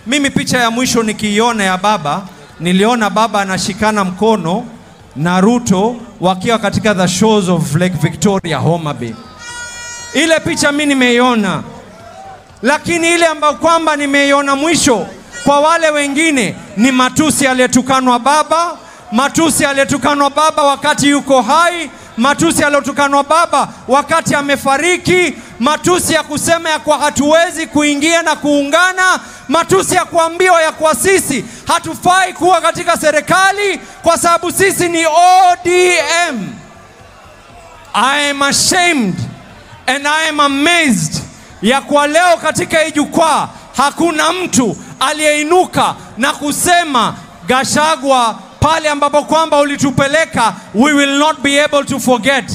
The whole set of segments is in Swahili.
Mimi picha ya mwisho nikiiona ya baba, niliona baba anashikana mkono na Ruto wakiwa katika the shores of Lake Victoria, Homa Bay. Ile picha mimi nimeiona. Lakini ile ambayo kwamba nimeiona mwisho kwa wale wengine ni matusi aliyetukanwa baba, matusi aliyetukanwa baba wakati yuko hai, matusi aliyotukanwa baba wakati amefariki, matusi ya kusema ya kwa hatuwezi kuingia na kuungana, matusi ya kuambiwa ya kwa sisi hatufai kuwa katika serikali kwa sababu sisi ni ODM. I am ashamed and I am amazed ya kwa leo katika ijukwaa hakuna mtu aliyeinuka na kusema Gachagua, pale ambapo kwamba ulitupeleka, we will not be able to forget.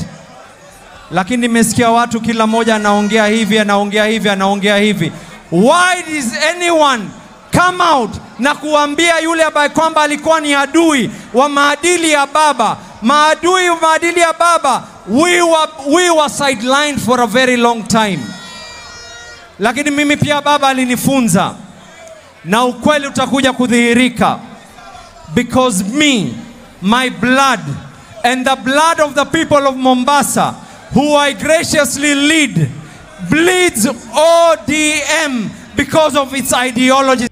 Lakini nimesikia watu kila moja anaongea hivi, anaongea hivi, anaongea hivi. Why does anyone come out na kuambia yule ambaye kwamba alikuwa ni adui wa maadili ya baba, maadui wa maadili ya baba, we were sidelined for a very long time. Lakini mimi pia baba alinifunza na ukweli utakuja kudhihirika, because my blood and the blood of the people of Mombasa who I graciously lead bleeds ODM because of its ideology.